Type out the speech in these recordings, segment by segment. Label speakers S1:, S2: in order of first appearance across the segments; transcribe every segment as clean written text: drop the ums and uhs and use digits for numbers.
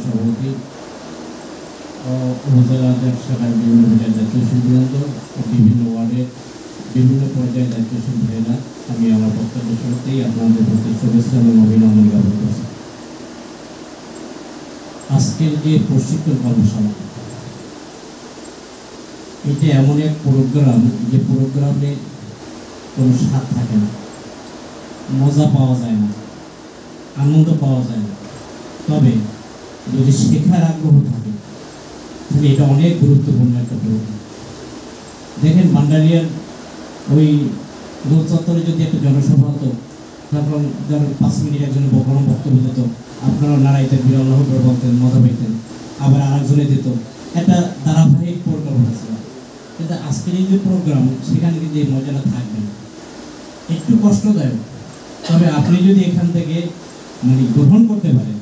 S1: সহসভাপতি ও উপজেলা শাখার বিভিন্ন পর্যায়ের দায়িত্বশীলবৃন্দ ও বিভিন্ন ওয়ার্ডের বিভিন্ন পর্যায়ের দায়িত্বশীল ভাইয়েরা, আমি আমার বক্তব্য শুরুতেই আপনাদের প্রতি শুভেচ্ছা এবং অভিনন্দন জ্ঞাপন করছি। আজকের যে প্রশিক্ষণ কর্মশালা, এটা এমন এক প্রোগ্রাম যে প্রোগ্রামে কোনো স্বাদ থাকে না, মজা পাওয়া যায় না, আনন্দ পাওয়া যায় না। তবে যদি শেখার আগ্রহ থাকে তাহলে এটা অনেক গুরুত্বপূর্ণ একটা প্রোগ্রাম। দেখেন, ভান্ডারিয়ার ওই গোল চত্বরে যদি একটা জনসভা হতো, তারপর ধরেন 5 মিনিট একজনের বক্তব্য দিত, আপনারা নাড়াইতেন, বিরল্লাহ করে বলতেন, মজা পাইতেন, আবার আরেকজনে দিত। একটা ধারাবাহিক পরিকল্পনা ছিল। কিন্তু আজকের এই যে প্রোগ্রাম, সেখানে কিন্তু এই মজাটা থাকবে না, একটু কষ্টদায়ক। তবে আপনি যদি এখান থেকে গ্রহণ করতে পারেন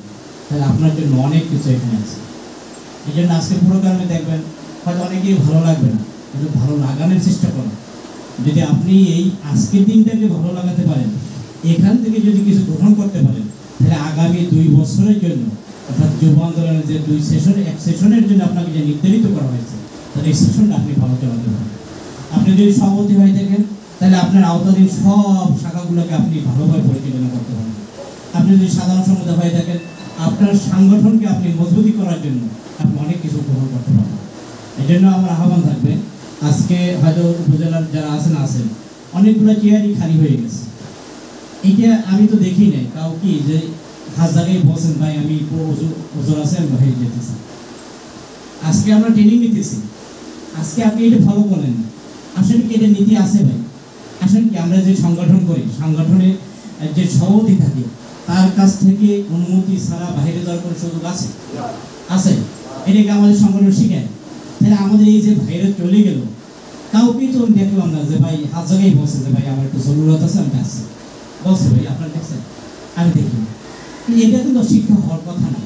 S1: তাহলে আপনার জন্য অনেক কিছু এখানে আছে। এই জন্য আজকের প্রোগ্রামে দেখবেন হয়তো অনেকেই ভালো লাগবে না, কিন্তু ভালো লাগানোর চেষ্টা করেন। যদি আপনি এই আজকের দিনটাকে ভালো লাগাতে পারেন, এখান থেকে যদি কিছু গ্রহণ করতে পারেন, তাহলে আগামী 2 বছরের জন্য, অর্থাৎ যুব আন্দোলনের যে 2 সেশন, এক সেশনের জন্য আপনাকে যে নির্ধারিত করা হয়েছে, তাহলে এই সেশনটা আপনি ভালো চালাতে পারেন। আপনি যদি সভাপতি হয়ে থাকেন, তাহলে আপনার আওতাধীন সব শাখাগুলোকে আপনি ভালোভাবে পরিচালনা করতে পারবেন। আপনি যদি সাধারণ সম্পাদক হয়ে থাকেন, আপনার সংগঠনকে আপনি মজবুতি করার জন্য আপনি অনেক কিছু গ্রহণ করতে পারবেন। এই জন্য আমার আহ্বান থাকবে, আজকে হয়তো উপজেলার যারা আছেন অনেকগুলো চেয়ারই খালি হয়ে গেছে। এইটা আমি তো দেখি নাই কাউ কি যে হাত জায়গায় বলছেন, ভাই আমি ওজোর আছে, আমি হয়ে যেতেছি। আজকে আমরা ট্রেনিং নিতেছি, আজকে আপনি এটা ফলো করেন না। আসলে কি এটা নীতি আছে ভাই? আসলে কি আমরা যে সংগঠন করি, সংগঠনের যে সভাপতি থাকে, তার কাছ থেকে অনুমতি ছাড়া বাইরে যাওয়ার কোনো সুযোগ আছে? এটাকে আমাদের সংগঠন শিখায়। তাহলে আমাদের এই যে ভাইরে চলে গেল, কাউকেই তো দেখলাম না যে ভাই হাত জায়গায় বলছে যে ভাই আমার একটু জরুরত আছে, আমি আসছি, বলছে ভাই আপনার দেখছেন, আমি দেখি। এটা কিন্তু শিক্ষা হওয়ার কথা না।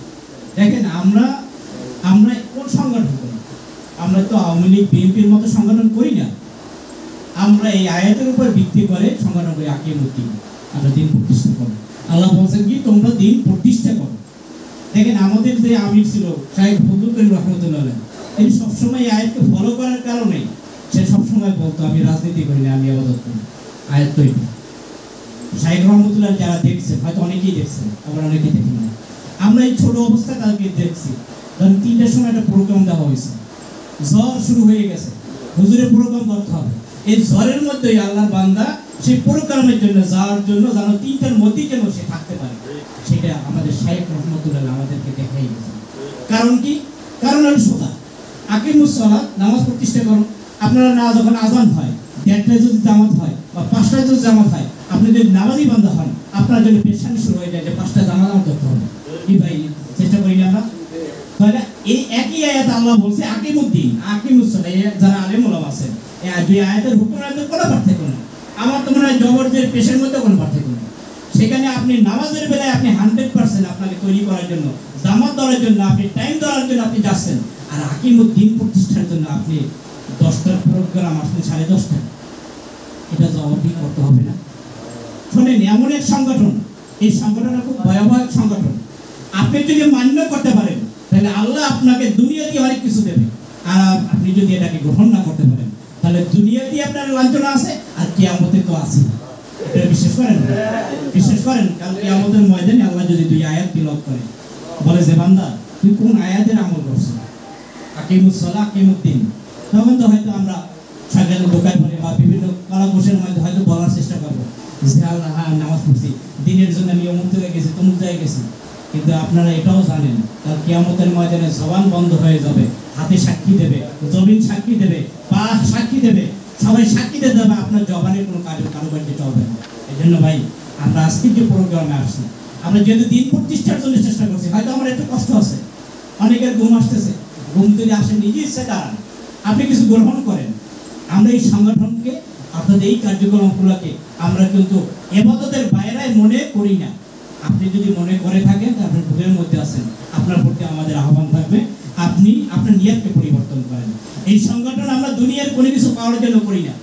S1: দেখেন, আমরা কোন সংগঠন করি? আমরা তো আওয়ামী লীগ, বিএনপির মতো সংগঠন করি না। আমরা এই আয়াতের উপর ভিত্তি করে সংগঠন করি, আকিমুদ্দিন, আমরা দিন প্রতিষ্ঠা করি। আল্লাহ বলছেন কি, তোমরা দিন প্রতিষ্ঠা করো। দেখেন, আমাদের যে আমির ছিল শাহেখ ফজলুল করিম রহমতুল্লাহ, তিনি সবসময় এই আয়াতকে ফলো করার কারণে সে সবসময় বলতো আমি রাজনীতি করি না, আমি ইবাদত করি। আয়াত তো এটা শাহেখ রহমতুল্লাহ যারা দেখছেন, হয়তো অনেকেই দেখছেন, আবার অনেকেই দেখেন না। আমরা এই ছোট অবস্থায় তাদেরকে দেখছি। ধরেন 3টার সময় একটা প্রোগ্রাম দেওয়া হয়েছে, ঝড় শুরু হয়ে গেছে, হুজুরের প্রোগ্রাম করতে হবে। এই ঝড়ের মধ্যেই আল্লাহর বান্দা সেই প্রোগ্রামের জন্য যাওয়ার জন্য যেন 3টার মধ্যেই যেন সে থাকতে পারে, সেটা আমাদের শাহেখ রহমতুল্লাহ আমাদেরকে দেখাই গেছে। কারণ কি? কারণ হলো সোজা, আকিমুস সালাত, নামাজ প্রতিষ্ঠা করুন। আপনারা না যখন আজান হয়, 1:30টায় যদি জামাত হয় বা 5টায় যদি জামাত হয়, আপনি যদি নামাজি বান্দা হন, আপনার জন্য পেশানি শুরু হয়ে যায় যে 5টায় জামাত করতে হবে। কি ভাই, চেষ্টা করি না আমরা? তাহলে এই একই আয়াত আল্লাহ বলছে আকিমুদ্দিন, আকিমুস সালাত। যারা আলেম ওলামা আছেন, এই দুই আয়াতের হুকুমের মধ্যে কোনো পার্থক্য নেই। আমার তো মনে হয় জবরদের পেশের মধ্যে কোনো পার্থক্য নেই। সেখানে আপনি নামাজের বেলায় আপনি 100% আপনাকে তৈরি করার জন্য, জামাত দেওয়ার জন্য, আপনি টাইম দেওয়ার জন্য আপনি যাচ্ছেন। আর আকিমুদ্দিন প্রতিষ্ঠার জন্য আপনি 10টার প্রোগ্রাম আসলে 10:30টা, এটা জবাবদিহি করতে হবে না? শোনেন, এমন এক সংগঠন, এই সংগঠনটা খুব ভয়াবহ এক সংগঠন। আপনি যদি মান্য করতে পারেন, তাহলে আল্লাহ আপনাকে দুনিয়াতে অনেক কিছু দেবে। আর আপনি যদি এটাকে গ্রহণ না করতে পারেন, তাহলে দুনিয়াতে আপনার লাঞ্ছনা আছে, আর কিয়ামতে তো আছে। এটা বিশ্বাস করেন? কাল কিয়ামতের ময়দানে আল্লাহ যদি 2 আয়াত তিলাওয়াত করে, বলে যে বান্দা তুই কোন আয়াতের আমল করছিস, আকিমুস সালাত, আকিমুদ্দিন, তখন তো হয়তো আমরা সকালে দোকান পরে বা বিভিন্ন কলাকৌশলের মধ্যে হয়তো বলার চেষ্টা করবো যে আল্লাহ, হ্যাঁ নামাজ পড়ছি, দিনের জন্য আমি অমুক জায়গায় গেছি, তমুক জায়গায় গেছি। কিন্তু আপনারা এটাও জানেন, কাল কিয়ামতের ময়দানে জবান বন্ধ হয়ে যাবে, হাতে সাক্ষী দেবে, জমিন সাক্ষী দেবে, পা সাক্ষী দেবে, সবাই সাক্ষী দিতে হবে, আপনার জবানের কোনো কারোবার্য চলবে না। এই জন্য ভাই, আমরা আজকে যে প্রোগ্রামে আসছি, আমরা যেহেতু দিন প্রতিষ্ঠার জন্য চেষ্টা করছি, হয়তো আমার একটু কষ্ট আছে, অনেকের ঘুম আসতেছে, ঘুম যদি আসে নিজে ইচ্ছে দাঁড়ান, আপনি কিছু গ্রহণ করেন। আমরা এই সংগঠনকে, অর্থাৎ এই কার্যক্রমগুলোকে আমরা কিন্তু ইবাদতের বাইরে মনে করি না। আপনি যদি মনে করে থাকেন, আপনি ভুলের মধ্যে আছেন, আপনার প্রতি আমাদের আহ্বান থাকবে, আপনি আপনার নিয়তকে পরিবর্তন করেন। এই সংগঠন আমরা দুনিয়ার কোনো কিছু পাওয়ার জন্য করি না।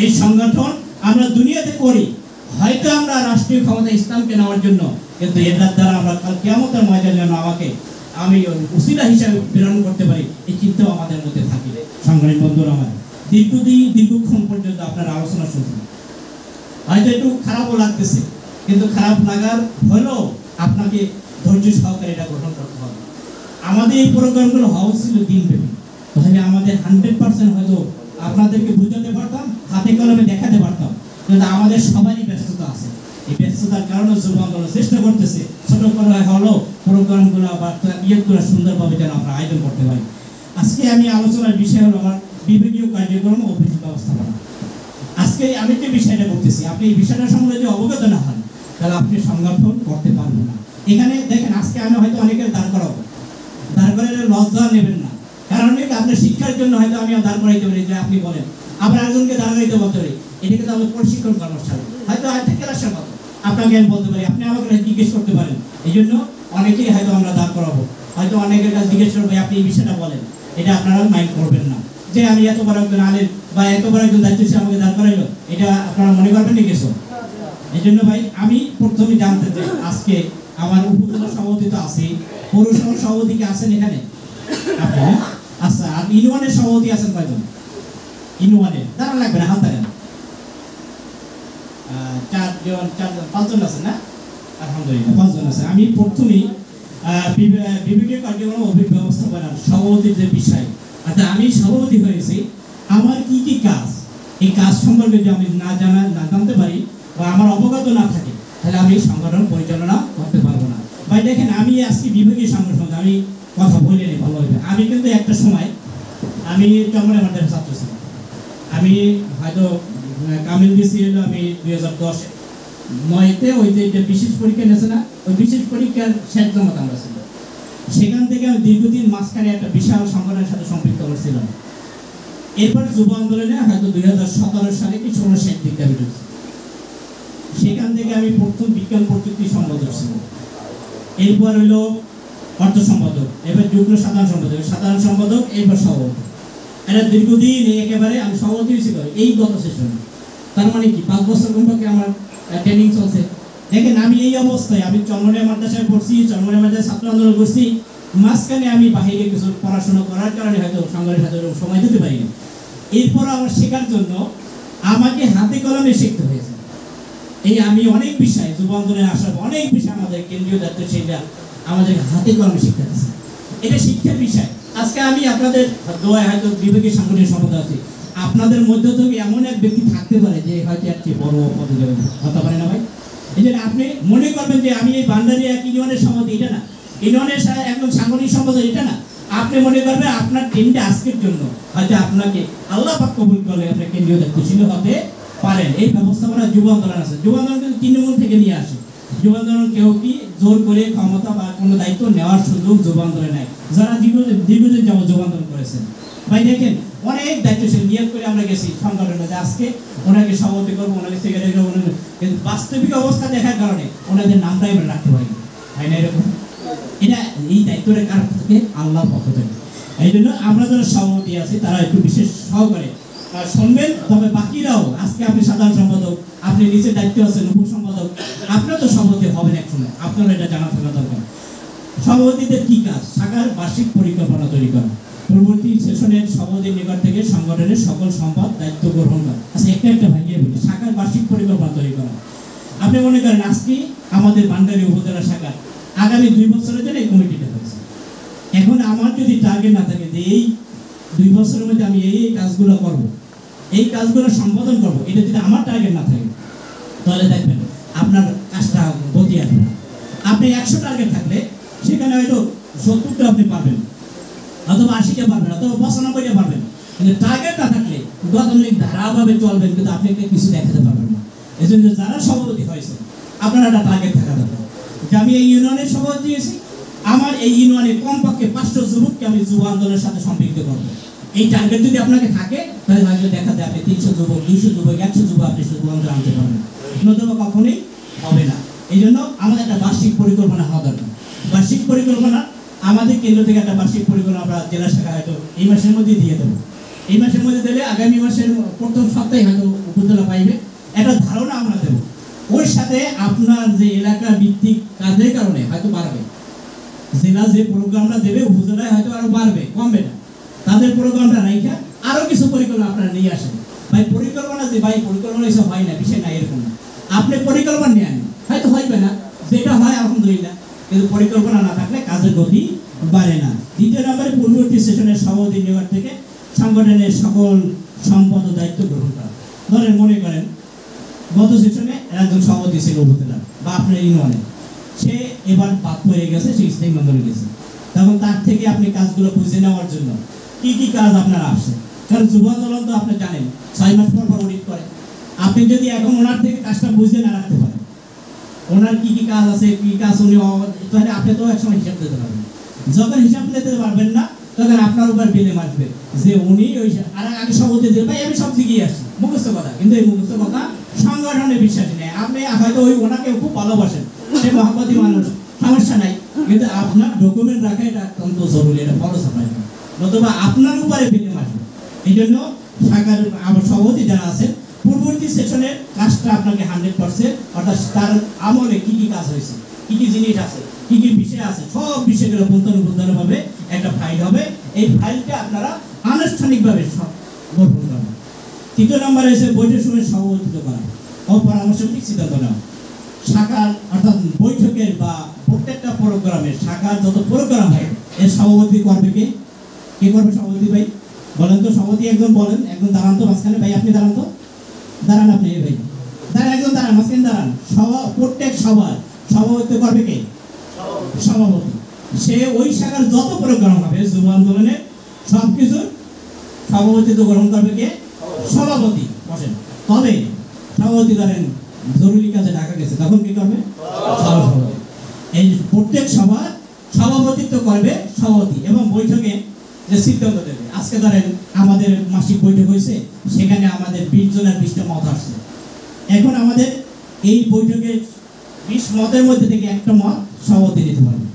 S1: এই সংগঠন আমরা দুনিয়াতে করি, হয়তো আমরা রাষ্ট্রীয় ক্ষমতা ইসলামকে নেওয়ার জন্য, কিন্তু এটার দ্বারা আমরা কাল কিয়ামতের ময়দানে যেন আমাকে আমি উসিলা হিসাবে প্রেরণ করতে পারি, এই চিন্তাও আমাদের মধ্যে থাকে। সংগ্রামী বন্ধুরা আমার, দীর্ঘক্ষণ পর্যন্ত আপনার আলোচনা শুনছেন, হয়তো একটু খারাপও লাগতেছে, কিন্তু খারাপ লাগার হলেও আপনাকে ধৈর্য সহকারে এটা গ্রহণ করতে হবে। আমাদের এই প্রোগ্রামগুলো হওয়া ছিল দিনব্যাপী, তাহলে আমাদের 100% হয়তো আপনাদেরকে বুঝাতে পারতাম, হাতে কলমে দেখাতে পারতাম, কিন্তু আমাদের সবারই ব্যস্ততা আছে। এই ব্যস্ততার কারণে যুব আন্দোলন চেষ্টা করতেছে ছোট করে হলো প্রোগ্রামগুলো বা ইয়েগুলো সুন্দরভাবে যেন আমরা আয়োজন করতে পারি। আজকে আমি আলোচনার বিষয় হলো আমার বিভাগীয় কার্যক্রম ও অফিস ব্যবস্থাপনা। আজকে আমি যে বিষয়টা করতেছি, আপনি এই বিষয়টা সম্বন্ধে যদি অবগত না হন তাহলে আপনি সংগঠন করতে পারবেন না। এখানে দেখেন, আজকে আমি হয়তো অনেকের দাঁড় করাবো, দাঁড় করালে লজ্জা নেবেন না, কারণ আপনার শিক্ষার জন্য হয়তো আমি দাঁড় করাইতে পারি, যে আপনি বলেন আবার একজনকে দাঁড় করাইতে বলতে পারি, এটাকে তো আমি প্রশিক্ষণ কর্মশালা হয়তো একটা ক্লাসের মতো আপনাকে আমি বলতে পারি, আপনি আমাকে জিজ্ঞেস করতে পারেন। এই জন্য অনেকেই হয়তো আমরা দাঁড় করাবো, হয়তো অনেকের কাছে জিজ্ঞেস করবো আপনি এই বিষয়টা বলেন, এটা আপনারা মাইন্ড করবেন না যে আমি এত বড় একজন আলেম বা এত বড় একজন দায়িত্বশীল আমাকে দাঁড় করাইলো, এটা আপনারা মনে করবেন না কিছু। এই জন্য ভাই আমি প্রথমে জানতে চাই, আজকে আমার উপজেলা সভাপতি তো আছে, পৌরসভার সভাপতি কি আছেন এখানে? আপনি? আচ্ছা, আর ইউনিয়নের সভাপতি আছেন কয়জন? ইউনিয়নের দাঁড়া লাগবে না, হাত দেন। 5জন আছেন না? আলহামদুলিল্লাহ 5জন আছে। আমি প্রথমেই বিভাগীয় কার্যক্রম ও ব্যবস্থাপনার সভাপতির যে বিষয়, আচ্ছা আমি সভাপতি হয়েছি, আমার কি কি কাজ, এই কাজ সম্পর্কে যদি আমি না জানতে পারি বা আমার অবগত না থাকে, তাহলে আমি সংগঠন পরিচালনা করতে পারবো না। ভাই দেখেন, আমি আজকে বিভাগীয় সংগঠন আমি কথা বলে নিই ভালো হবে। আমি কিন্তু একটা সময় আমি চরমনাই মাদ্রাসার ছাত্র ছিলাম। আমি হয়তো কামিল দিয়েছি হলো আমি 2010-9-তে ওই যে বিশেষ পরীক্ষা নিয়েছে না, ওই বিশেষ পরীক্ষার শেষ জমাত আমরা ছিল। সেখান থেকে আমি দীর্ঘদিন মাঝখানে একটা বিশাল সংগঠনের সাথে সম্পৃক্ত করছিলাম। এরপর যুব আন্দোলনে হয়তো 2017 সালে কি 16 শেষ দিকটা বেরোচ্ছে। সেখান থেকে আমি প্রথম বিজ্ঞান প্রযুক্তি সম্পাদক ছিলাম, এরপর হইলো অর্থ সম্পাদক, এবার যুগ্ম সাধারণ সম্পাদক, এরপর সভাপতি। এটা দীর্ঘদিন একেবারে আমি সভাপতি হয়েছি এই গত সেশনে। তার মানে কি 5 বছর কমপক্ষে আমার ট্রেনিং চলছে। দেখেন, আমি এই অবস্থায় আমি চরমনাই মাদ্রাসায় পড়ছি, চরমনাই মাদ্রাসায় ছাত্র আন্দোলন করছি, মাঝখানে আমি বাহিরে কিছু পড়াশোনা করার কারণে হয়তো সংগঠনের সাথে সময় দিতে পারিনি। এরপর আমার শেখার জন্য আমাকে হাতে কলমে শিখতে হয়েছে। এই আমি অনেক বিষয় যুব আন্দোলনে আসার অনেক বিষয় আমাদের কেন্দ্রীয় দায়িত্বশীলরা আমাদের হাতে কলমে শিক্ষা দিচ্ছে, এটা শিক্ষার বিষয়। আজকে আমি আপনাদের দোয়ায় হয়তো বিভাগীয় সাংগঠনিক সম্পাদক আছি, আপনাদের মধ্যে থেকে এমন এক ব্যক্তি থাকতে পারে যে হয়তো এর চেয়ে বড় পদে যাবে, হতে পারে না ভাই? এই জন্য আপনি মনে করবেন যে আমি এই বান্ডারি এক ইউনিয়নের সভাপতি, এটা না, ইউনিয়নের একজন সাংগঠনিক সম্পাদক, এটা না। আপনি মনে করবেন আপনার টিমটা আজকের জন্য হয়তো আপনাকে আল্লাহ পাক কবুল করলে আপনি কেন্দ্রীয় দায়িত্বশীল হতে পারেন। এই ব্যবস্থাপনা যুব আন্দোলন আছে, যুব আন্দোলন কিন্তু তৃণমূল থেকে নিয়ে আসে। যুব আন্দোলন কেউ কি জোর করে ক্ষমতা বা কোনো দায়িত্ব নেওয়ার সুযোগ যুব আন্দোলনে নেয়, যারা দীর্ঘদিন যাবত যুব আন্দোলন করেছেন। ভাই দেখেন, অনেক দায়িত্বশীল নিয়োগ করে আমরা গেছি সংগঠনে, যে আজকে ওনাকে সভাপতি করবো, ওনাকে সেক্রেটারি করবো, কিন্তু বাস্তবিক অবস্থা দেখার কারণে ওনাদের নামটাই আমরা রাখতে পারি, তাই না? এরকম এটা এই দায়িত্বটা কার থেকে? আল্লাহর পক্ষ থেকে। এই জন্য আমরা যারা সভাপতি আছি তারা একটু বিশেষ সহকারে শুনবেন। তবে বাকিরাও, আজকে আপনি সাধারণ সম্পাদক, আপনি নিচে দায়িত্ব আছেন উপ সম্পাদক, আপনারা তো সভাপতি হবেন এক সময়, আপনারা এটা জানা থাকা দরকার। সভাপতিদের কি কাজ? শাখার বার্ষিক পরিকল্পনা তৈরি করা, পরবর্তী সেশনের সভাপতির নিকট থেকে সংগঠনের সকল সম্পদ দায়িত্ব গ্রহণ করা। আচ্ছা, একটা ভাঙিয়ে বলি, শাখার বার্ষিক পরিকল্পনা তৈরি করা। আপনি মনে করেন আজকে আমাদের ভান্ডারী উপজেলা শাখা আগামী 2 বছরের জন্য এই কমিটিটা হয়েছে। এখন আমার যদি টার্গেট না থাকে যে এই 2 বছরের মধ্যে আমি এই কাজগুলো করব, এই কাজগুলো সম্পাদন করব, এটা যদি আমার টার্গেট না থাকে, তাহলে দেখবেন আপনার কাজটা গতি আসবে না। আপনি 100 টার্গেট থাকলে সেখানে হয়তো 70টা আপনি পারবেন, অথবা 80টা পারবেন, অথবা 95টা পারবেন। কিন্তু টার্গেট না থাকলে গতানুগতিক ধারাভাবে চলবেন, কিন্তু আপনাকে কিছু দেখাতে পারবেন না। এই জন্য যারা সভাপতি হয়েছে আপনারা একটা টার্গেট থাকা দরকার, যে আমি এই ইউনিয়নের সভাপতি দিয়েছি, আমার এই ইউনিয়নে কমপক্ষে 5টা যুবককে আমি যুব আন্দোলনের সাথে সম্পৃক্ত করবো। এই টার্গেট যদি আপনাকে থাকে, তাহলে হয়তো দেখা যায় আপনি 300 যুবক, 200 যুবক, 100 যুবক আপনি যুব আন্দোলন আনতে পারবেন, নতুবা কখনোই হবে না। এই জন্য আমাদের একটা বার্ষিক পরিকল্পনা হওয়া দরকার। বার্ষিক পরিকল্পনা আমাদের কেন্দ্র থেকে একটা বার্ষিক পরিকল্পনা আমরা জেলা শাখা হয়তো এই মাসের মধ্যে দিয়ে দেবো। এই মাসের মধ্যে দিলে আগামী মাসের প্রথম সপ্তাহে হয়তো উপজেলা পাইবে, একটা ধারণা আমরা দেবো। ওর সাথে আপনার যে এলাকা ভিত্তিক কাজের কারণে হয়তো বাড়বে, জেলা যে প্রোগ্রামটা দেবে উপজেলায় হয়তো আরো বাড়বে, কমবে না। তাদের প্রোগ্রামটা রাইখা আরো কিছু পরিকল্পনা আপনারা নিয়ে আসেন। ভাই পরিকল্পনা যে ভাই পরিকল্পনা এসব হয় না, বিষয় না এরকম না। আপনি পরিকল্পনা নিয়ে আনেন, হয়তো হইবে না, যেটা হয় আলহামদুলিল্লাহ, কিন্তু পরিকল্পনা না থাকলে কাজের গতি বাড়ে না। দ্বিতীয় নম্বরে পূর্ববর্তী সেশনের সভাপতি নিয়োগ থেকে সংগঠনের সকল সম্পদ ও দায়িত্ব গ্রহণ করা। ধরেন মনে করেন গত সেশনে একজন সভাপতি ছিল উপজেলার বা আপনার ইউনিয়নে, সে এবার বাদ হয়ে গেছে, সেই স্থায়ী মন্ডলে গেছে। তখন তার থেকে আপনি কাজগুলো বুঝে নেওয়ার জন্য কি কি কাজ আপনার আসছে, কারণ যুব আন্দোলন তো আপনি জানেন 6 মাস পর অডিট করে। আপনি যদি এখন ওনার থেকে কাজটা বুঝে না রাখতে পারেন, ওনার কি কি কাজ আছে, কি কাজ উনি, তাহলে আপনি তো একসময় হিসাব দিতে পারবেন। যখন হিসাব দিতে পারবেন না, তখন আপনার উপর বিলে মারবে যে উনি ওই আর আগে সভাপতি যে ভাই আমি সব দিকেই আসি, মুখস্থ কথা। কিন্তু এই মুখস্থ কথা সংগঠনের বিশ্বাসী নেই। আপনি হয়তো ওই ওনাকে খুব ভালোবাসেন, সে মহাপতি মানুষ, সমস্যা নাই, কিন্তু আপনার ডকুমেন্ট রাখা এটা অত্যন্ত জরুরি, এটা বড় সাফাই, নতুবা আপনার উপরে বিলে মারবে। এই জন্য শাখার আমার সভাপতি যারা আছেন, পূর্ববর্তী সেশনের কাজটা আপনাকে 100%, অর্থাৎ তার আমলে কি কি কাজ হয়েছে, কি কি জিনিস আছে, কি কি বিষয় আছে, সব বিষয়গুলো পুঙ্খানুপুঙ্খভাবে একটা ফাইল হবে। এই ফাইলটা আপনারা আনুষ্ঠানিকভাবে গঠন করবেন। তৃতীয় নম্বরে এসে বৈঠক সময় সভাপতিত্ব করা ও পরামর্শভিত্তিক সিদ্ধান্ত নেওয়া। শাখার অর্থাৎ বৈঠকের বা প্রত্যেকটা প্রোগ্রামের শাখার যত প্রোগ্রাম হয় এর সভাপতি করবে কে? কে করবে সভাপতি ভাই? বলেন তো, সভাপতি একজন বলেন, একজন দাঁড়ান তো মাঝখানে, ভাই আপনি দাঁড়ান তো, দাঁড়ান আপনি, ভাই দাঁড়ান, একজন দাঁড়ান মাঝখানে দাঁড়ান। প্রত্যেক সভার সভাপতিত্ব করবে কে? সভাপতি। সে ওই শাখার যত প্রোগ্রাম হবে যুব আন্দোলনের সবকিছু সভাপতিত্ব গ্রহণ করবে কে? সভাপতি। বসেন। তবে সভাপতি ধরেন জরুরি কাজে ঢাকা গেছে, তখন কি করবে? সভাপতি। এই প্রত্যেক সভার সভাপতিত্ব করবে সভাপতি এবং বৈঠকে যে সিদ্ধান্ত দেবে। আজকে ধরেন আমাদের মাসিক বৈঠক হয়েছে, সেখানে আমাদের 20 জনের 20টা মত আসছে। এখন আমাদের এই বৈঠকের 20 মতের মধ্যে থেকে একটা মত সভাপতি নিতে পারবে।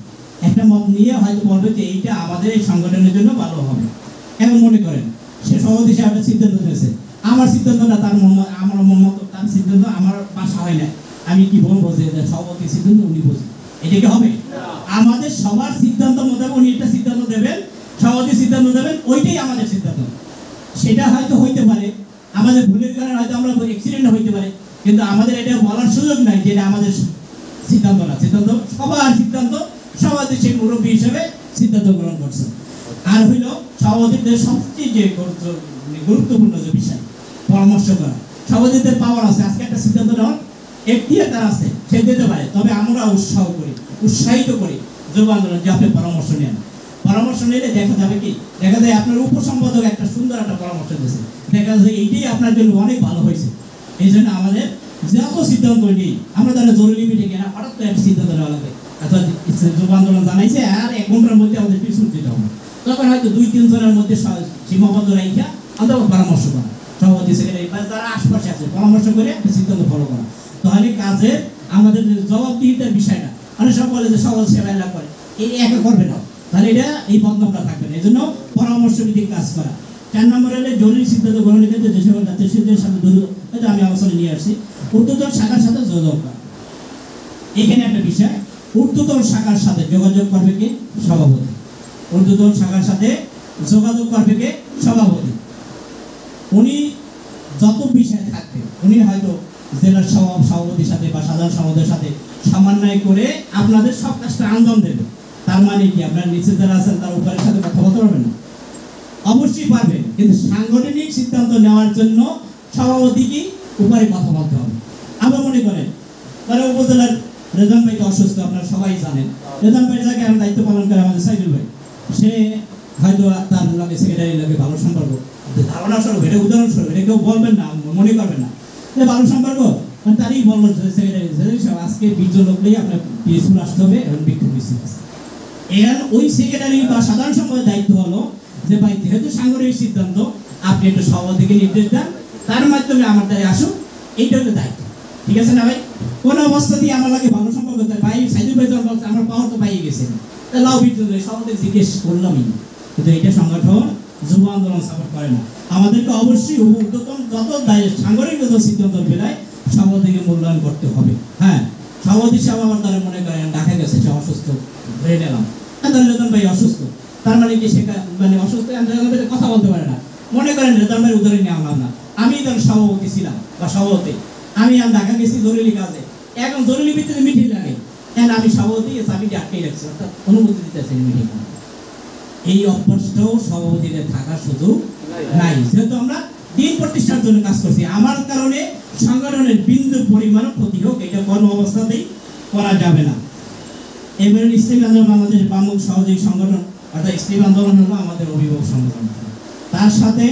S1: একটা মত নিয়ে হয়তো বলবে যে এইটা আমাদের এই সংগঠনের জন্য ভালো হবে। এখন মনে করেন সে সভাপতি হিসেবে একটা সিদ্ধান্ত নিয়েছে, আমার সিদ্ধান্তটা তার আমার মত, তার সিদ্ধান্ত আমার বাসা হয় না, আমি কি বলবো যে সভাপতি সিদ্ধান্ত উনি বুঝি, এটা কি হবে? আমাদের সবার সিদ্ধান্ত মোতাবেক উনি একটা সিদ্ধান্ত দেবেন, সভাপতি সিদ্ধান্ত দেবেন, ওইটাই আমাদের সিদ্ধান্ত। সেটা হয়তো হইতে পারে আমাদের ভুলের কারণে, হয়তো আমরা অ্যাক্সিডেন্ট হইতে পারে, কিন্তু আমাদের এটা বলার সুযোগ নাই যে এটা আমাদের সিদ্ধান্ত না। সিদ্ধান্ত সবার সিদ্ধান্ত, সভাপতি সেই মুরব্বী হিসেবে সিদ্ধান্ত গ্রহণ করছে। আর হইল সভাপতিদের সবচেয়ে যে গুরুত্বপূর্ণ যে বিষয় পরামর্শ করা। সভাপতিদের পাওয়ার আছে, আজকে একটা সিদ্ধান্ত নেওয়ার এখতিয়ার আছে, সে দিতে পারে। তবে আমরা উৎসাহিত করি যুব আন্দোলন যে আপনি পরামর্শ নেন। পরামর্শ নিলে দেখা যাবে কি, দেখা যায় আপনার উপসম্পাদক একটা সুন্দর একটা পরামর্শ দিয়েছে, দেখা যায় এইটাই আপনার জন্য অনেক ভালো হয়েছে। এই জন্য আমাদের যত সিদ্ধান্ত নিই, আমরা তারা জরুরি মিটিংয়ে না হঠাৎ করে একটা সিদ্ধান্ত নেওয়া লাগে, অর্থাৎ যুব আন্দোলন জানাইছে আর 1 ঘন্টার মধ্যে আমাদের পিছন দিতে হবে, তখন হয়তো 2-3 জনের মধ্যে সীমাবদ্ধ রাইখা অন্তত পরামর্শ করা, সভাপতি সেক্রেটারি বা যারা আশপাশে আছে পরামর্শ করে একটা সিদ্ধান্ত ফলো করা। তাহলে কাজের আমাদের জবাবদিহিতার বিষয়টা, অনেক সব বলে যে সভাপতি সেবা লাভ করে, এই একা করবে না, তাহলে এটা এই বদনামটা থাকবে না। এই জন্য পরামর্শ ভিত্তিক কাজ করা। 4 নম্বর হলে জরুরি সিদ্ধান্ত গ্রহণের ক্ষেত্রে যে সকল জাতীয় সিদ্ধান্তের সাথে এটা আমি আলোচনা নিয়ে আসছি, ঊর্ধ্বতন শাখার সাথে যোগাযোগ করা। এখানে একটা বিষয়, ঊর্ধ্বতন শাখার সাথে যোগাযোগ করবে কে? সভাপতি। ঊর্ধ্বতন শাখার সাথে যোগাযোগ করবে কে? সভাপতি। উনি যত বিষয় থাকবে উনি হয়তো জেলার সভাপতির সাথে বা সাধারণ সভাপতির সাথে সমন্বয় করে আপনাদের সব কাজটা আঞ্জাম দেবে। তার মানে কি আপনার নিচে যারা আছেন তার উপরের সাথে কথা বলতে পারবেন না? অবশ্যই পারবেন, কিন্তু সাংগঠনিক সিদ্ধান্ত নেওয়ার জন্য সভাপতি কি উপরে কথা বলতে হবে। আবার মনে করেন তারা উপজেলার রেজান ভাই অসুস্থ, আপনারা সবাই জানেন। রেজান ভাই যাকে আমার দায়িত্ব পালন করে আমাদের সাইদুল ভাই, সে হয়তো তার লাগে সেক্রেটারির লাগে ভালো সম্পর্ক, ধারণা স্বরূপ, এটা উদাহরণস্বরূপ, এটা কেউ বলবেন না, মনে করবেন না যে ভালো সম্পর্ক, তারই বললো সেক্রেটারি আজকে 20 জন লোক নিয়ে আপনার পিএসপুর আসতে হবে এবং বিক্ষোভ মিছিল আছে। এর ওই সেক্রেটারি বা সাধারণ সম্পাদকের দায়িত্ব হলো যে ভাই যেহেতু সাংগঠনিক সিদ্ধান্ত, আপনি একটু সভাপতিকে নির্দেশ দেন, তার মাধ্যমে আমার দ্বারা আসুক, এইটা হলো দায়িত্ব। ঠিক আছে না ভাই? কোন অবস্থা দিয়ে আমার লাগে ভালো সম্পর্ক, ভাই সাইদুল ভাই যখন বলছে আমার পাওয়ার তো পাইয়ে গেছে, লাভ সভাপতি জিজ্ঞেস করলামই, কিন্তু এটা সংগঠন যুব আন্দোলন সাপোর্ট করে না। আমাদেরকে অবশ্যই ঊর্ধ্বতন যত সাংগঠনিক যত সিদ্ধান্ত বেলায় সভাপতিকে মূল্যায়ন করতে হবে। হ্যাঁ, সভাপতি সাহেব আমার দ্বারা মনে করেন ঢাকা গেছে, সে অসুস্থ, ধরে নিলাম, রেজান ভাই অসুস্থ, তার মানে কি সে মানে অসুস্থ রেজান ভাই কথা বলতে পারে না। মনে করেন রেজান ভাই উদাহরণ নিয়ে আনলাম না, আমি তখন সভাপতি ছিলাম বা সভাপতি, আমি ঢাকা গেছি জরুরি কাজে, এখন জরুরি ভিত্তিতে মিটিং লাগে, আমি সভাপতি চাবিটি আটকে রাখছি, অর্থাৎ অনুমতি দিতেছে মিটিং। এই অভ্যাসটাও সভাপতিদের থাকার সুযোগ নাই, যেহেতু আমরা দিন প্রতিষ্ঠার জন্য কাজ করছি। আমার কারণে সংগঠনের বিন্দু পরিমাণ ক্ষতি হোক এটা কোনো অবস্থাতেই করা যাবে না। এবারে ইসলামী আন্দোলন বাংলাদেশ বামুক সহযোগী সংগঠন অর্থাৎ ইসলামী আন্দোলন হলো আমাদের অভিভাবক সংগঠন, তার সাথে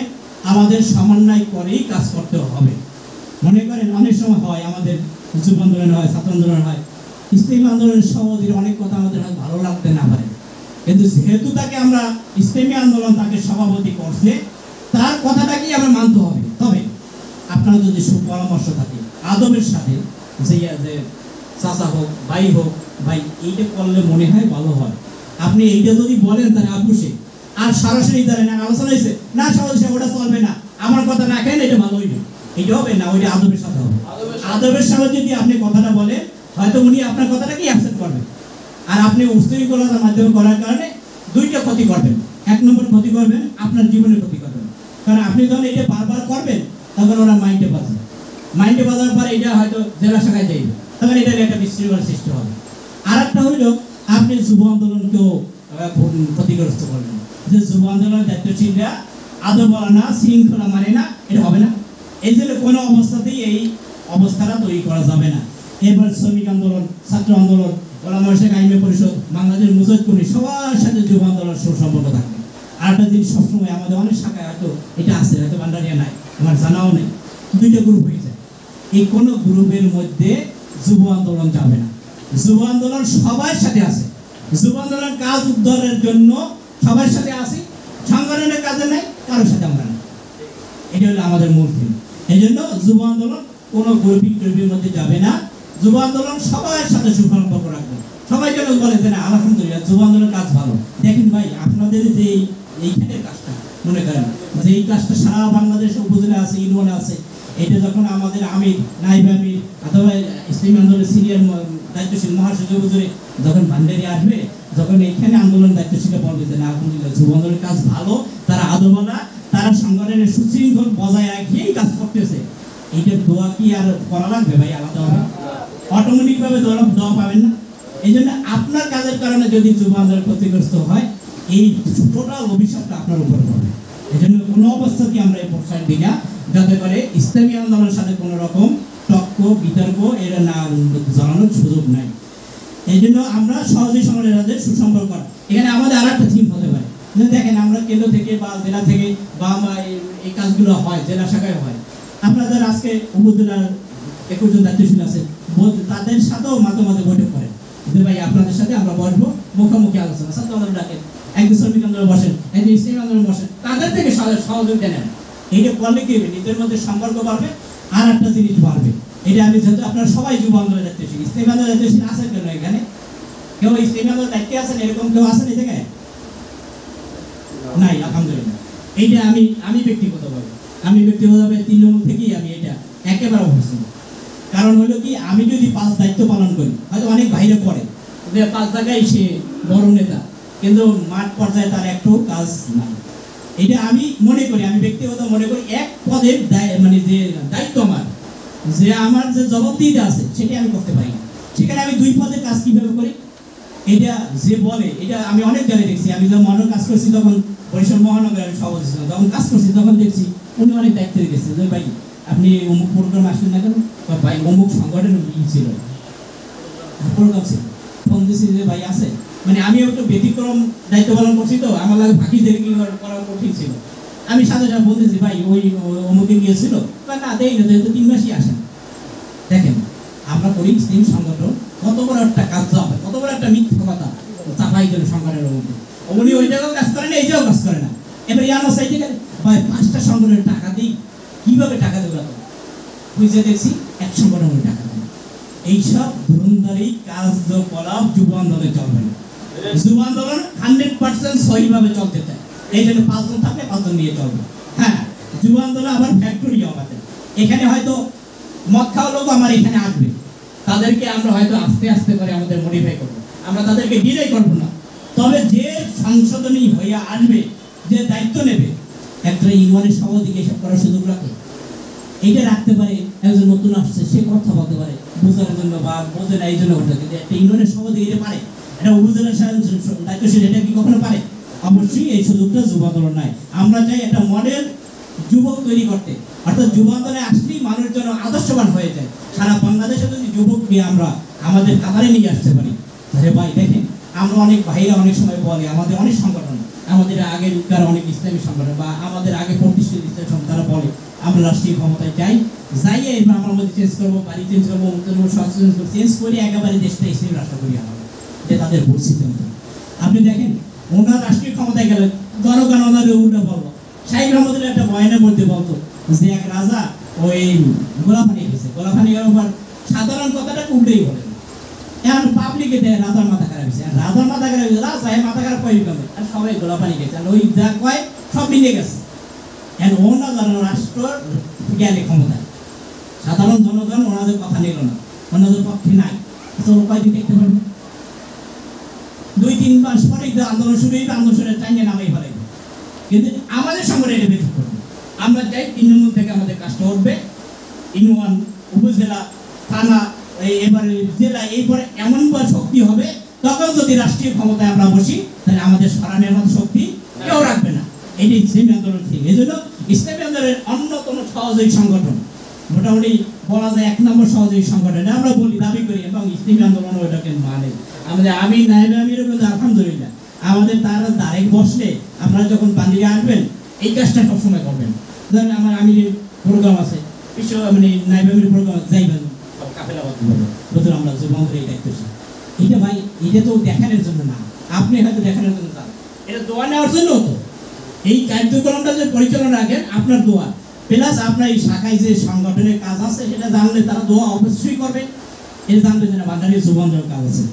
S1: আমাদের সমন্বয় করেই কাজ করতে হবে। মনে করেন অনেক সময় হয় আমাদের যুব আন্দোলন হয়, ছাত্র আন্দোলন হয়, ইসলামী আন্দোলনের সভাপতির অনেক কথা আমাদের ভালো লাগতে না পারে, কিন্তু যেহেতু তাকে আমরা ইসলামী আন্দোলন তাকে সভাপতি করছে, তার কথাটাকেই আমরা মানতে হবে। তবে আপনার যদি সুপরামর্শ থাকে আদবের সাথে, যে চাচা হোক ভাই হোক, ভাই এইটা করলে মনে হয় ভালো হয়, আপনি এইটা যদি বলেন তাহলে আপুসে আর সরাসরি ধরেন আলোচনা হয়েছে না সরাসরি ওটা চলবে না, আমার কথা না কেন এটা ভালো হইবে, এটা হবে না, ওইটা আদবের সাথে হবে। আদবের সাথে যদি আপনি কথাটা বলেন হয়তো উনি আপনার কথাটাকেই অ্যাকসেপ্ট করবেন, আর আপনি উস্তুরিকতার মাধ্যমে করার কারণে দুইটা ক্ষতি করবেন। এক নম্বর ক্ষতি করবেন আপনার জীবনের ক্ষতি করবেন, কারণ আপনি যখন এটা বারবার করবেন তখন ওরা মাইন্ডে বাজার পরে এটা হয়তো জেলা শাখায় যাইবে, তখন এটা একটা বিশৃঙ্খলার সৃষ্টি হবে। আর একটা হইল আপনি যুব আন্দোলনকেও ক্ষতিগ্রস্ত করবেন, যে যুব আন্দোলনের দায়িত্বশীলরা আদব বলা না, শৃঙ্খলা মানে না, এটা হবে না। এই জন্য কোনো অবস্থাতেই এই অবস্থাটা তৈরি করা যাবে না। এবার শ্রমিক আন্দোলন, ছাত্র আন্দোলন, ওলামা শেখ আইন পরিষদ, বাংলাদেশ মুজাহিদ কর্মী সবার সাথে যুব আন্দোলন সুসম্পর্ক থাকবে। আরেকটা জিনিস সবসময় আমাদের অনেক শাখায় হয়তো এটা আছে, হয়তো ভান্ডারিয়া নাই, আমার জানাও নেই, দুইটা গ্রুপ হয়ে যায়, এই কোনো গ্রুপের মধ্যে যুব আন্দোলন যাবে না। যুব আন্দোলন সবার সাথে আছে, যুব আন্দোলন কাজ উদ্ধারের জন্য সবার সাথে আছে, সংগঠনের কাজে নাই, কারোর সাথে আমরা নাই, এটা হলো আমাদের মূল থিম। এই জন্য যুব আন্দোলন কোনো গ্রুপের মধ্যে যাবে না, যুব আন্দোলন সবার সাথে সুসম্পর্ক রাখবে। সবাই যেন বলে যে না আলহামদুলিল্লাহ যুব আন্দোলনের কাজ ভালো। দেখেন ভাই আপনাদের যে এইখানের কাজটা মনে করেন যে এই কাজটা সারা বাংলাদেশ উপজেলা আছে, ইউনিয়নে আছে, এটা যখন আমাদের আমির, নাইব আমির অথবা ইসলামী আন্দোলনের সিনিয়র দায়িত্বশীল মহাসচিব হুজুরে যখন ভান্ডারি আসবে, যখন এইখানে আন্দোলন দায়িত্বশীল বলবে যে না আলহামদুলিল্লাহ যুব আন্দোলনের কাজ ভালো, তারা আদবলা, তারা সংগঠনের সুশৃঙ্খল বজায় রাখিয়েই কাজ করতেছে, এইটার দোয়া কি আর করা লাগবে ভাই আলাদা হবে? অটোমেটিক ভাবে দোয়া পাবেন না। এই জন্য আপনার কাজের কারণে যদি যুব আন্দোলন ক্ষতিগ্রস্ত হয়, এই টোটাল অভিশাপটা আপনার উপর পড়বে। এই জন্য কোনো অবস্থাতেই আমরা এই প্রশ্রয় দিই না, যাতে করে ইসলামী আন্দোলনের সাথে কোনো রকম বিতর্ক এর না জানানোর সুযোগ নাই। এই জন্য আমরা সহজেই সংগঠনের সুসম্পর্ক। এখানে আমাদের আর একটা থিম হতে পারে, দেখেন আমরা কেন্দ্র থেকে বা জেলা থেকে বা এই কাজগুলো হয় জেলা শাখায় হয়, আপনাদের আজকে উপজেলার 21 জন দায়িত্বশীল আছে, তাদের সাথেও মাঝে মাঝে বৈঠক করে যে ভাই আপনাদের সাথে আমরা বসবো, মুখোমুখি আলোচনা, ছাত্র আন্দোলন ডাকেন, একদিন শ্রমিক আন্দোলন বসেন, একদিন ইসলামী আন্দোলন বসেন, তাদের থেকে সহযোগিতা নেন। এইটা করলে কি হবে, নিজের মধ্যে সম্পর্ক বাড়বে, আর একটা জিনিস বাড়বে, এটা আমি যেহেতু আপনারা সবাই যুব আন্দোলনের দায়িত্বশীল, ইসলামী আন্দোলনের দায়িত্বশীল আছেন কেন এখানে? কেউ ইসলামী আন্দোলনের দায়িত্বে আছেন এরকম কেউ আছেন এই জায়গায়? নাই, আলহামদুলিল্লাহ। এইটা আমি ব্যক্তিগতভাবে তৃণমূল থেকেই আমি এটা একেবারে অভ্যস্ত। কারণ হলো কি, আমি যদি 5 দায়িত্ব পালন করি, হয়তো অনেক বাইরে করে 5 জায়গায় সে বড় নেতা, কিন্তু মাঠ পর্যায়ে তার একটু কাজ নাই। এটা আমি মনে করি, আমি ব্যক্তিগত মনে করি এক পদের মানে যে দায়িত্ব আমার যে জবাবদিহিতা আছে সেটা আমি করতে পারি না, সেখানে আমি 2 পদের কাজ কিভাবে করি এটা যে বলে, এটা আমি অনেক জায়গায় দেখছি। আমি যখন মহানগর কাজ করছি, তখন বরিশাল মহানগরে আমি সভাপতি ছিলাম, যখন কাজ করছি তখন দেখছি উনি অনেক দায়িত্ব রেখেছে যে ভাই আপনি অমুক প্রোগ্রাম আসলেন না কেন, ভাই অমুক সংগঠন ছিল প্রোগ্রাম ছিল, ফোন দিচ্ছি যে ভাই আছে, মানে আমি একটু ব্যতিক্রম দায়িত্ব পালন করছি, তো আমার লাগে ফাঁকি দিয়ে করা কঠিন ছিল। আমি সাথে সাথে বলতেছি ভাই ওই অমুকে গিয়েছিল, না দেই না, যেহেতু 3 মাসই আসেন। দেখেন আমরা করি স্টিম সংগঠন, কত বড় একটা কাজ হবে, কত বড় একটা মিথ্যা কথা চাপাই গেল সংগঠনের মধ্যে, উনি ওই জায়গাও কাজ করে না, এই জায়গাও কাজ করে না। এবার ইয়ানো সাইডে ভাই 5টা সংগঠনের টাকা দিই, কিভাবে টাকা দেবো? বুঝে দেখছি এক সংগঠনের টাকা দেবো। এইসব ধরুনদারি কার্যকলাপ যুব আন্দোলনে চলবে না। যুব আন্দোলন 100% সহিভাবে চলতে চায়, এই জন্য 5 জন থাকলে 5 জন নিয়ে চলবে। হ্যাঁ, যুব আন্দোলন আবার ফ্যাক্টরি আমাদের এখানে, হয়তো মদ খাওয়া লোক আমার এখানে আসবে, তাদেরকে আমরা হয়তো আস্তে আস্তে করে আমাদের মডিফাই করবো, আমরা তাদেরকে ডিনাই করবো না, তবে যে সংশোধনী হয়ে আসবে, যে দায়িত্ব নেবে, একটা ইউনিয়নের সভাপতিকে এসব করার সুযোগ রাখে? এইটা রাখতে পারে একজন নতুন আসছে, সে কথা বলতে পারে বোঝার জন্য বা বোঝে না এই জন্য করতে, কিন্তু একটা ইউনিয়নের সভাপতি এটা পারে, এটা উপজেলার দায়িত্বশীল এটা কি কখনো পারে? অবশ্যই এই সুযোগটা যুব আন্দোলন নাই। আমরা চাই একটা মডেল যুবক তৈরি করতে, অর্থাৎ যুব আন্দোলনে আসলেই মানুষের জন্য আদর্শবান হয়ে যায়। সারা বাংলাদেশে যদি যুবককে আমরা আমাদের কাতারে নিয়ে আসতে পারি, তাহলে ভাই দেখেন, আমরা অনেক ভাইরা অনেক সময় বলে আমাদের অনেক সংগঠন, আমাদের আগেকার অনেক ইসলামী সংগঠন বা আমাদের আগে প্রতিষ্ঠিত ইসলামী সংগঠন, তারা বলে আমরা রাষ্ট্রীয় ক্ষমতায় যাইয়ে এবার আমার মধ্যে চেঞ্জ করবো, বাড়ি চেঞ্জ করবো, চেঞ্জ করে একেবারে দেশটা ইসলামী রাষ্ট্র করি আমাদের, যে তাদের ভুল সিদ্ধান্ত। আপনি দেখেন ওনার রাষ্ট্রীয় ক্ষমতায় গেলে জনগণ ওনাদের উল্টা বলবো। শাহী রহমতুল্লাহ একটা বয়ানের মধ্যে বলতো যে এক রাজা ওই গোলাপানি গেছে, গোলাপানি গেলে সাধারণ কথাটা উল্টেই বলেন, এখন পাবলিকে দেয় রাজার মাথা খারাপ হয়েছে, আর রাজার মাথা খারাপ হয়েছে, রাজা মাথা খারাপ করে কমে, আর সবাই গোলাপানি গেছে, আর ওই যা কয় সব মিলে গেছে। এখন ওনা জানো রাষ্ট্র জ্ঞানী ক্ষমতায়, সাধারণ জনগণ ওনাদের কথা নিল না, ওনাদের পক্ষে নাই, তো উপায় দেখতে পারবে 2-3 মাস পরে আন্দোলন শুরু হইবে, আন্দোলনের টাইনে নামাই ফেলে। কিন্তু আমাদের সংগঠন এটা বের করবে, আমরা চাই তৃণমূল থেকে আমাদের কাজটা উঠবে, ইউনিয়ন, উপজেলা, থানা, এবারে জেলা, এরপরে এমন শক্তি হবে, তখন যদি রাষ্ট্রীয় ক্ষমতায় আমরা বসি, তাহলে আমাদের সরানোর মতো শক্তি কেউ রাখবে না। এটি ইসলামী আন্দোলন ঠিক। এই জন্য ইসলামী আন্দোলনের অন্যতম সহযোগী সংগঠন, মোটামুটি বলা যায় 1 নম্বর সহযোগী সংগঠন আমরা বলি, দাবি করি, এবং ইসলামী আন্দোলন ওইটাকে মানে আমাদের আমি নাইবে আমিরও কিন্তু আলহামদুলিল্লাহ আমাদের তারা ডাইরেক্ট বসলে আপনারা যখন বান্দিকে আসবেন এই কাজটা সবসময় করবেন। ধরেন আমার আমিরের প্রোগ্রাম আছে, বিশ্ব মানে নাইবে আমিরের প্রোগ্রাম যাইবেন কাফেলাবাদ বলবো, প্রথম আমরা যুবকদের এই দায়িত্বশীল। এটা ভাই এটা তো দেখানোর জন্য না, আপনি হয়তো দেখানোর জন্য যান, এটা দোয়া নেওয়ার জন্য হতো। এই কার্যক্রমটা যে পরিচালনা রাখেন আপনার দোয়া, প্লাস আপনার এই শাখায় যে সংগঠনের কাজ আছে সেটা জানলে তারা দোয়া অবশ্যই করবে। এটা জানবে যে না বাঙালির যুব আন্দোলনের কাজ আছে।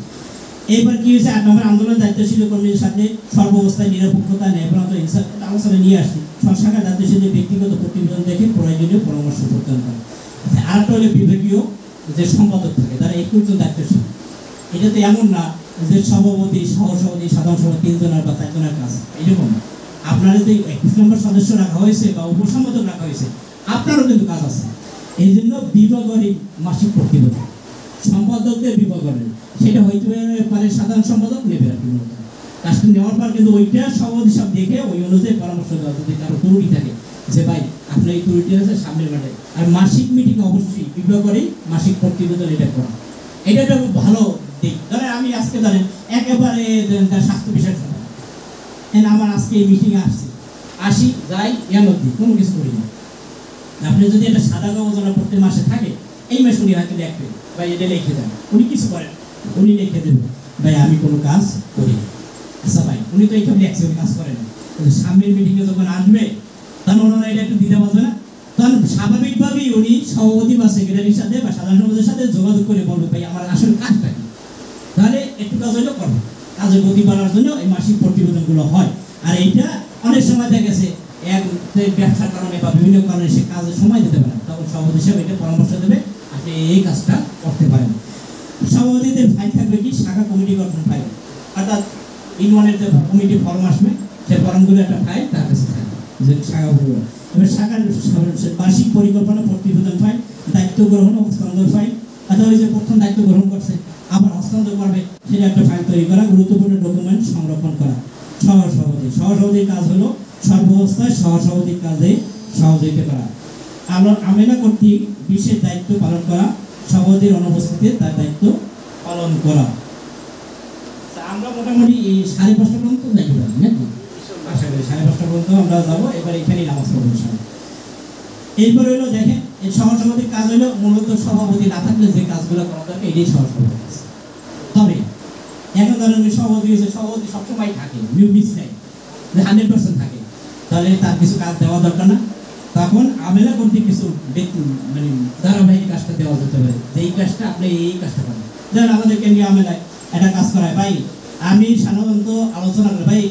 S1: এইবার কি হয়েছে, 8 নম্বর আন্দোলন দায়িত্বশীল কর্মীদের সাথে সর্বাবস্থায় নিরপেক্ষতা, ন্যায়পরায়ণতা, ইনসাফ আলোচনা নিয়ে আসছি। শাখার দায়িত্বশীল ব্যক্তিগত প্রতিবেদন দেখে প্রয়োজনীয় পরামর্শ প্রদান করে। আরেকটা হলো বিভাগীয় যে সম্পাদক থাকে, তারা 21 জন দায়িত্বশীল। এটা তো এমন না যে সভাপতি, সহসভাপতি, সাধারণ সভাপতি 3 জনের বা 4 জনের কাজ, এরকম আপনারা যে 21 নম্বর সদস্য রাখা হয়েছে বা উপসম্পাদক রাখা হয়েছে, আপনারও কিন্তু কাজ আছে। এই জন্য বিভাগের মাসিক প্রতিবেদন সম্পাদকদের বিভাগের, সেটা হইতে পারে সাধারণ সম্পাদক নেবে আর কি, কাজটা নেওয়ার পর কিন্তু ওইটা সভাপতি সব দেখে ওই অনুযায়ী পরামর্শ দেওয়া, যদি কারো ত্রুটি থাকে যে ভাই আপনার এই ত্রুটি আছে সামনের মাঠে। আর মাসিক মিটিং অবশ্যই বিভাগেরই মাসিক প্রতিবেদন এটা করা, এটা একটা ভালো দিক। ধরেন আমি আজকে ধরেন একেবারে স্বাস্থ্য বিষয়ের কথা, আমার আজকে এই মিটিংয়ে আসি যাই এমনি কোনো কিছু করি না। আপনি যদি একটা সাদা কাগজনা প্রত্যেক মাসে থাকে, এই মাসে উনি হাতে লিখবে ভাই এটা লিখে দেন, উনি কিছু করেন, উনি লিখে দেবেন ভাই আমি কোনো কাজ করি না। আচ্ছা ভাই উনি তো এইখানে লেখছে, উনি কাজ করেন না, কিন্তু সামনের মিটিংয়ে যখন আসবে তখন ওনারা এটা একটু দিতে পারবে না, তখন স্বাভাবিকভাবেই উনি সভাপতি বা সেক্রেটারির সাথে বা সাধারণ সম্পাদকের সাথে যোগাযোগ করে বলবে ভাই আমার আসলে কাজটা কি, তাহলে একটু কাজ হইলেও করবে। কাজের গতি বাড়ার জন্য এই মাসিক প্রতিবেদনগুলো হয়। আর এইটা অনেক সময় দেখা গেছে এক ব্যবসার কারণে বা বিভিন্ন কারণে সে কাজে সময় দিতে পারে, তখন সভাপতি হিসেবে এটা পরামর্শ দেবে আপনি এই কাজটা করতে পারেন। সভাপতিদের ফাইল থাকবে কি শাখা কমিটি গঠন ফাইল, অর্থাৎ ইউনিয়নের যে কমিটি ফর্ম আসবে সেই ফর্মগুলো একটা ফাইল তার কাছে থাকবে, যে শাখা পরিবার। এবার শাখার বার্ষিক পরিকল্পনা প্রতিবেদন ফাইল, দায়িত্ব গ্রহণ ও হস্তান্তর ফাইল, অর্থাৎ ওই যে প্রথম দায়িত্ব গ্রহণ করছে আবার হস্তান্তর করবে সেটা একটা ফাইল তৈরি করা, গুরুত্বপূর্ণ ডকুমেন্ট সংরক্ষণ করা। সহসভাপতির কাজ হলো সর্বাবস্থায় সহসভাপতির কাজে সহযোগিতা করা। আমেনা কর্তৃক বিশেষ দায়িত্ব পালন করা, সভাপতির অনুপস্থিতিতে তার দায়িত্ব পালন করা। আমরা মোটামুটি এই 5:30 পর্যন্ত যাইতে পারি নাকি, আশা করি 5:30 পর্যন্ত আমরা যাবো। এবার এখানেই নামাজ পড়বো। এরপরে হলো দেখেন এই সহসভাপতির কাজ হলো মূলত সভাপতি না থাকলে যে কাজগুলো করা দরকার এটাই সহসভাপতি। তবে এখন ধরেন সভাপতি হয়েছে, সভাপতি সবসময় থাকে, মিস নাই, 100% থাকে, তাহলে তার কিছু কাজ দেওয়া দরকার না। তখন আমেলা করতে কিছু মানে ধারাবাহিক কাজটা দেওয়া যেতে পারে, যে এই কাজটা আপনি এই কাজটা করেন। যেমন আমাদেরকে নিয়ে আমেলায় একটা কাজ করায় ভাই, আমি সাধারণত আলোচনা করি ভাই